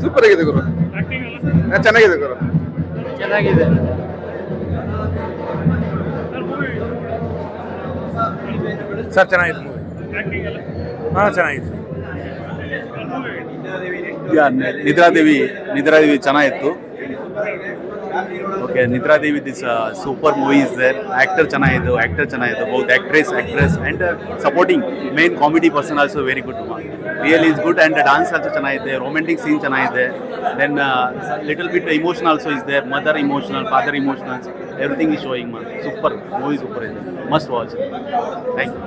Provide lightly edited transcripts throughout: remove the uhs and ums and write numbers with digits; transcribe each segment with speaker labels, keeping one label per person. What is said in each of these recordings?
Speaker 1: Super ಆಗಿದೆ ಗುರು, ಚೆನ್ನಾಗಿದೆ ಗುರು,
Speaker 2: ಚೆನ್ನಾಗಿದೆ.
Speaker 3: ಸರ್ ಚೆನ್ನಾಗಿದೆ ಮೂವಿ. ಹಾಂ ಚೆನ್ನಾಗಿದೆ.
Speaker 4: ನಿದ್ರಾದೇವಿ ಚೆನ್ನಾಗಿತ್ತು. Okay, Nidradevi this super movie is there. Actor ಚೆನ್ನಾಗಿತ್ತು, ಬಹುತ್ actress and supporting main comedy person also very good. Really is good and dance also ಚೆನ್ನಾಗಿದೆ, ರೊಮ್ಯಾಂಟಿಕ್ ಸೀನ್ ಚೆನ್ನಾಗಿದೆ. Then little bit emotional also is there, mother emotional, father emotionals, everything is showing man. Super movie, super ಇದೆ, must watch. Thank you.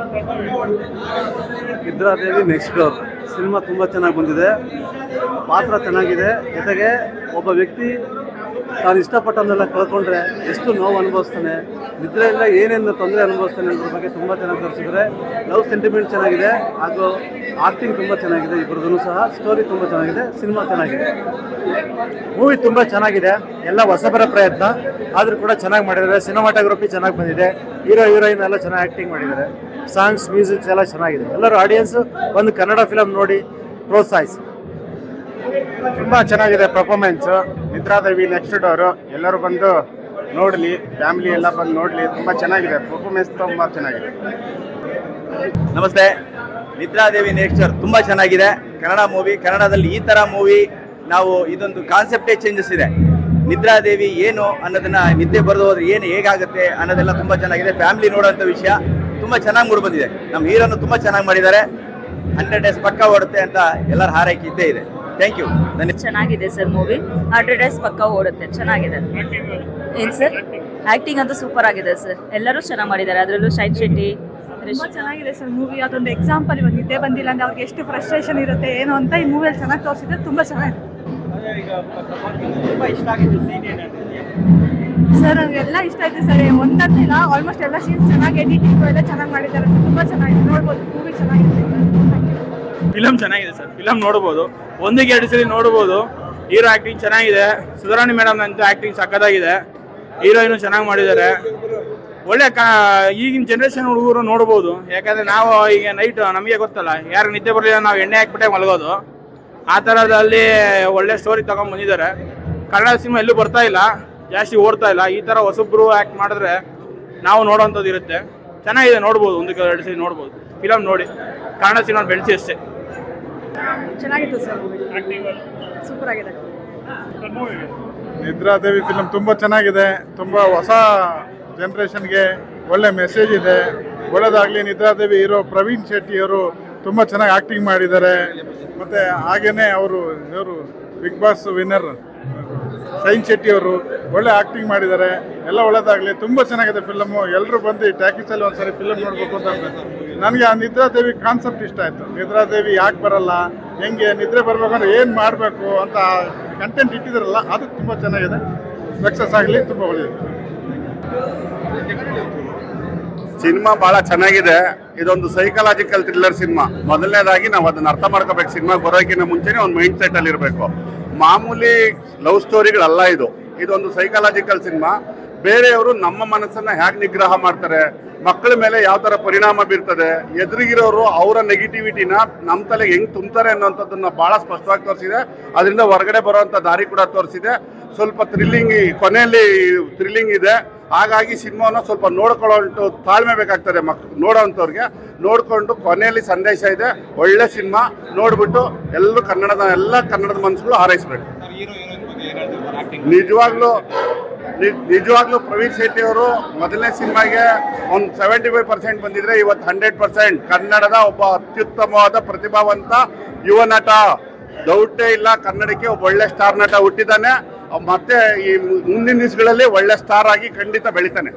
Speaker 5: Nidradevi next door cinema ತುಂಬ ಚೆನ್ನಾಗಿ ಬಂದಿದೆ, ಪಾತ್ರ ಚೆನ್ನಾಗಿದೆ. ಜೊತೆಗೆ ಒಬ್ಬ ವ್ಯಕ್ತಿ ತಾನು ಇಷ್ಟಪಟ್ಟನ್ನೆಲ್ಲ ಕಳ್ಕೊಂಡ್ರೆ ಎಷ್ಟು ನೋವು ಅನುಭವಿಸ್ತಾನೆ, ನಿದ್ರೆಯಿಂದ ಏನೇನು ತೊಂದರೆ ಅನುಭವಿಸ್ತಾನೆ ಅನ್ನೋದ್ರ ಬಗ್ಗೆ ತುಂಬ ಚೆನ್ನಾಗಿ ತೋರಿಸಿದರೆ. ಲವ್ ಸೆಂಟಿಮೆಂಟ್ ಚೆನ್ನಾಗಿದೆ, ಹಾಗೂ ಆಕ್ಟಿಂಗ್ ತುಂಬ ಚೆನ್ನಾಗಿದೆ ಇಬ್ಬರದೂ ಸಹ. ಸ್ಟೋರಿ ತುಂಬ ಚೆನ್ನಾಗಿದೆ, ಸಿನಿಮಾ ಚೆನ್ನಾಗಿದೆ.
Speaker 3: ಮೂವಿ ತುಂಬ ಚೆನ್ನಾಗಿದೆ, ಎಲ್ಲ ಹೊಸಬರ ಪ್ರಯತ್ನ ಆದರೂ ಕೂಡ ಚೆನ್ನಾಗಿ ಮಾಡಿದ್ದಾರೆ. ಸಿನಿಮಾಟೋಗ್ರಫಿ ಚೆನ್ನಾಗಿ ಬಂದಿದೆ, ಹೀರೋಯಿನ್ ಎಲ್ಲ ಚೆನ್ನಾಗಿ ಆ್ಯಕ್ಟಿಂಗ್ ಮಾಡಿದ್ದಾರೆ. ಸಾಂಗ್ಸ್, ಮ್ಯೂಸಿಕ್ಸ್ ಎಲ್ಲ ಚೆನ್ನಾಗಿದೆ. ಎಲ್ಲರೂ ಆಡಿಯನ್ಸು ಒಂದು ಕನ್ನಡ ಫಿಲಮ್ ನೋಡಿ ಪ್ರೋತ್ಸಾಹಿಸಿ.
Speaker 1: ತುಂಬ ಚೆನ್ನಾಗಿದೆ ಪರ್ಫಾರ್ಮೆನ್ಸು. ನಿದ್ರಾದೇವಿ ನೆಕ್ಸ್ಟ್ ಡೋರು ಎಲ್ಲರೂ ಬಂದು ನೋಡಲಿ, ಫ್ಯಾಮಿಲಿ ಎಲ್ಲ ಬಂದು ನೋಡಲಿ. ತುಂಬ ಚೆನ್ನಾಗಿದೆ ಪರ್ಫಾರ್ಮೆನ್ಸ್, ತುಂಬ ಚೆನ್ನಾಗಿದೆ.
Speaker 4: ನಮಸ್ತೆ. ನಿದ್ರಾದೇವಿ ನೇಚರ್ ತುಂಬ ಚೆನ್ನಾಗಿದೆ. ಕನ್ನಡ ಮೂವಿ, ಕನ್ನಡದಲ್ಲಿ ಈ ಥರ ಮೂವಿ ನಾವು ಇದೊಂದು ಕಾನ್ಸೆಪ್ಟೇ ಚೇಂಜಸ್ ಇದೆ. ನಿದ್ರಾದೇವಿ ಏನು ಅನ್ನೋದನ್ನ, ನಿದ್ದೆ ಬರೆದು ಹೋದ್ರೆ ಏನು ಹೇಗಾಗುತ್ತೆ ಅನ್ನೋದೆಲ್ಲ ತುಂಬ ಚೆನ್ನಾಗಿದೆ. ಫ್ಯಾಮಿಲಿ ನೋಡೋಂಥ ವಿಷಯ ತುಂಬ ಚೆನ್ನಾಗಿ ಮೂಡಿ ಬಂದಿದೆ. ನಮ್ಮ ಹೀರೋನು ತುಂಬ ಚೆನ್ನಾಗಿ ಮಾಡಿದ್ದಾರೆ. 100 ಡೇಸ್ ಪಕ್ಕ ಓಡುತ್ತೆ ಅಂತ ಎಲ್ಲರ ಹಾರೈಕೆ ಇದ್ದೇ ಇದೆ. Thank you.
Speaker 6: ಚೆನ್ನಾಗಿದೆ ಸರ್ ಮೂವಿ. 100 ಡೇಸ್ ಪಕ್ಕ ಓಡುತ್ತೆ, ಚೆನ್ನಾಗಿದೆ. ಏನು ಸರ್, ಆಕ್ಟಿಂಗ್ ಅಂತೂ ಸೂಪರ್ ಆಗಿದೆ ಸರ್. ಎಲ್ಲರೂ ಚೆನ್ನಾಗಿ ಮಾಡಿದ್ದಾರೆ, ಅದರಲ್ಲೂ ಶೈನ್ ಶೆಟ್ಟಿ.
Speaker 7: ಚೆನ್ನಾಗಿದೆ ಸರ್ ಮೂವಿ. ಅದೊಂದು ಎಕ್ಸಾಂಪಲ್, ಇವಾಗ ನಿದ್ದೆ ಬಂದಿಲ್ಲ ಅಂದ್ರೆ ಅವ್ರಿಗೆ ಎಷ್ಟು ಫ್ರಸ್ಟ್ರೇಷನ್ ಇರುತ್ತೆ ಏನು ಅಂತ ಈ ಮೂವಿಯಲ್ಲಿ ಚೆನ್ನಾಗಿ ತೋರಿಸಿದ್ರೆ ತುಂಬ ಚೆನ್ನಾಗಿದೆ ಸರ್. ನನಗೆಲ್ಲ ಇಷ್ಟ ಆಯ್ತು ಸರ್, ಒಂದಂತಿಲ್ಲ ಆಲ್ಮೋಸ್ಟ್ ಎಲ್ಲ ಸೀನ್ಸ್ ಚೆನ್ನಾಗಿ ಎಡಿಟಿಂಗ್ ಎಲ್ಲ ಚೆನ್ನಾಗಿ ಮಾಡಿದ್ದಾರೆ. ತುಂಬ ಚೆನ್ನಾಗಿದೆ, ನೋಡ್ಬೋದು. ಮೂವಿ ಚೆನ್ನಾಗಿದೆ.
Speaker 2: ಫಿಲಮ್ ಚೆನ್ನಾಗಿದೆ ಸರ್, ಫಿಲಮ್ ನೋಡ್ಬೋದು, 1-2 ಸಲ ನೋಡ್ಬೋದು. ಹೀರೋ ಆ್ಯಕ್ಟಿಂಗ್ ಚೆನ್ನಾಗಿದೆ, ಸುಧಾರಾಣಿ ಮೇಡಮ್ ಅಂತೂ ಆ್ಯಕ್ಟಿಂಗ್ ಸಕ್ಕತ್ತಾಗಿದೆ. ಹೀರೋಯಿನು ಚೆನ್ನಾಗಿ ಮಾಡಿದ್ದಾರೆ. ಒಳ್ಳೆ ಈಗಿನ ಜನ್ರೇಷನ್ ಹುಡುಗರು ನೋಡ್ಬೋದು. ಯಾಕಂದರೆ ನಾವು ಈಗ ನೈಟ್ ನಮಗೆ ಗೊತ್ತಲ್ಲ, ಯಾರು ನಿದ್ದೆ ಬರಲಿಲ್ಲ ನಾವು ಎಣ್ಣೆ ಹಾಕ್ಬಿಟ್ಟೆ ಮಲಗೋದು. ಆ ಥರದಲ್ಲಿ ಒಳ್ಳೆ ಸ್ಟೋರಿ ತೊಗೊಂಡು ಬಂದಿದ್ದಾರೆ. ಕನ್ನಡ ಸಿನಿಮಾ ಎಲ್ಲೂ ಬರ್ತಾ ಇಲ್ಲ, ಜಾಸ್ತಿ ಓಡ್ತಾ ಇಲ್ಲ. ಈ ಥರ ಹೊಸಬ್ರು ಆ್ಯಕ್ಟ್ ಮಾಡಿದ್ರೆ ನಾವು ನೋಡೋವಂಥದ್ದು ಇರುತ್ತೆ. ಚೆನ್ನಾಗಿದೆ, ನೋಡ್ಬೋದು. 1-2 ಸಲ ನೋಡ್ಬೋದು. ಫಿಲಮ್ ನೋಡಿ ಕನ್ನಡ ಸಿನಿಮಾ ಬೆಳೆಸಿ ಅಷ್ಟೇ.
Speaker 7: ಚೆನ್ನಾಗಿತ್ತು ಸರ್ ಮೂವಿ, ಸೂಪರ್ ಆಗಿದೆ.
Speaker 1: ನಿದ್ರಾದೇವಿ ಫಿಲಮ್ ತುಂಬ ಚೆನ್ನಾಗಿದೆ. ತುಂಬ ಹೊಸ ಜನ್ರೇಷನ್ಗೆ ಒಳ್ಳೆ ಮೆಸೇಜ್ ಇದೆ. ಒಳ್ಳೆದಾಗಲಿ. ನಿದ್ರಾದೇವಿ ಹೀರೋ ಪ್ರವೀಣ್ ಶೆಟ್ಟಿ ಅವರು ತುಂಬ ಚೆನ್ನಾಗಿ ಆ್ಯಕ್ಟಿಂಗ್ ಮಾಡಿದ್ದಾರೆ. ಮತ್ತು ಹಾಗೆಯೇ ಇವರು Bigg Boss winner Shine Shetty ಅವರು ಒಳ್ಳೆ ಆ್ಯಕ್ಟಿಂಗ್ ಮಾಡಿದ್ದಾರೆ. ಎಲ್ಲ ಒಳ್ಳೆದಾಗಲಿ. ತುಂಬ ಚೆನ್ನಾಗಿದೆ ಫಿಲಮು. ಎಲ್ಲರೂ ಬಂದು ಟಾಕೀಸಲ್ಲಿ ಒಂದ್ಸರಿ ಫಿಲಮ್ ನೋಡಬೇಕು ಅಂತ ನನಗೆ ಆ ನಿದ್ರಾದೇವಿ ಕಾನ್ಸೆಪ್ಟ್ ಇಷ್ಟ ಆಯಿತು. ನಿದ್ರಾದೇವಿ ಯಾಕೆ ಬರಲ್ಲ, ಹೆಂಗೆ ನಿದ್ರೆ ಬರಬೇಕಂದ್ರೆ ಏನು ಮಾಡಬೇಕು ಅಂತ ಕಂಟೆಂಟ್ ಇಟ್ಟಿದ್ದಾರಲ್ಲ, ಅದು ತುಂಬ ಚೆನ್ನಾಗಿದೆ. ಸಕ್ಸಸ್ ಆಗಲಿ, ತುಂಬ ಒಳ್ಳೆಯದು.
Speaker 8: ಸಿನಿಮಾ ಭಾಳ ಚೆನ್ನಾಗಿದೆ. ಇದೊಂದು ಸೈಕಲಾಜಿಕಲ್ ಥ್ರಿಲ್ಲರ್ ಸಿನಿಮಾ. ಮೊದಲನೇದಾಗಿ ನಾವು ಅದನ್ನು ಅರ್ಥ ಮಾಡ್ಕೋಬೇಕು. ಸಿನಿಮಾಗೆ ಬರೋಕ್ಕಿಂತ ಮುಂಚೆನೇ ಒಂದು ಮೈಂಡ್ ಸೆಟ್ಟಲ್ಲಿ ಇರಬೇಕು. ಮಾಮೂಲಿ ಲವ್ ಸ್ಟೋರಿಗಳಲ್ಲ ಇದು. ಇದೊಂದು ಸೈಕಲಾಜಿಕಲ್ ಸಿನಿಮಾ. ಬೇರೆಯವರು ನಮ್ಮ ಮನಸ್ಸನ್ನು ಹೇಗೆ ನಿಗ್ರಹ ಮಾಡ್ತಾರೆ, ಮಕ್ಕಳ ಮೇಲೆ ಯಾವ ಥರ ಪರಿಣಾಮ ಬೀರ್ತದೆ, ಎದುರಿಗಿರೋರು ಅವರ ನೆಗೆಟಿವಿಟಿನ ನಮ್ಮ ತಲೆಗೆ ಹೆಂಗೆ ತುಂಬ್ತಾರೆ ಅನ್ನೋಂಥದ್ದನ್ನು ಭಾಳ ಸ್ಪಷ್ಟವಾಗಿ ತೋರಿಸಿದೆ. ಅದರಿಂದ ಹೊರಗಡೆ ಬರೋವಂಥ ದಾರಿ ಕೂಡ ತೋರಿಸಿದೆ. ಸ್ವಲ್ಪ ಕೊನೆಯಲ್ಲಿ ಥ್ರಿಲ್ಲಿಂಗ್ ಇದೆ. ಹಾಗಾಗಿ ಸಿನಿಮಾವನ್ನು ಸ್ವಲ್ಪ ನೋಡ್ಕೊಳ್ಳೋ ತಾಳ್ಮೆ ಬೇಕಾಗ್ತದೆ ನೋಡೋವಂಥವ್ರಿಗೆ. ನೋಡಿಕೊಂಡು ಕೊನೆಯಲ್ಲಿ ಸಂದೇಶ ಇದೆ. ಒಳ್ಳೆ ಸಿನಿಮಾ ನೋಡ್ಬಿಟ್ಟು ಎಲ್ಲ ಕನ್ನಡದ ಮನಸ್ಸುಗಳು ಹಾರೈಸ್ಬೇಕು. ನಿಜವಾಗ್ಲೂ ಪ್ರವೀಣ್ ಶೆಟ್ಟಿ ಅವರು ಮೊದಲನೇ ಸಿನಿಮಾಗೆ ಒಂದು 75% ಬಂದಿದ್ರೆ, ಇವತ್ತು 100% ಕನ್ನಡದ ಒಬ್ಬ ಅತ್ಯುತ್ತಮವಾದ ಪ್ರತಿಭಾವಂತ ಯುವ ನಟ. ಡೌಟೇ ಇಲ್ಲ, ಕನ್ನಡಕ್ಕೆ ಒಬ್ಬ ಒಳ್ಳೆ ಸ್ಟಾರ್ ನಟ ಹುಟ್ಟಿದ್ದಾನೆ. ಮತ್ತೆ ಈ ಮುಂದಿನ ದಿವಸಗಳಲ್ಲಿ ಒಳ್ಳೆ ಸ್ಟಾರ್ ಆಗಿ ಖಂಡಿತ ಬೆಳಿತಾನೆ.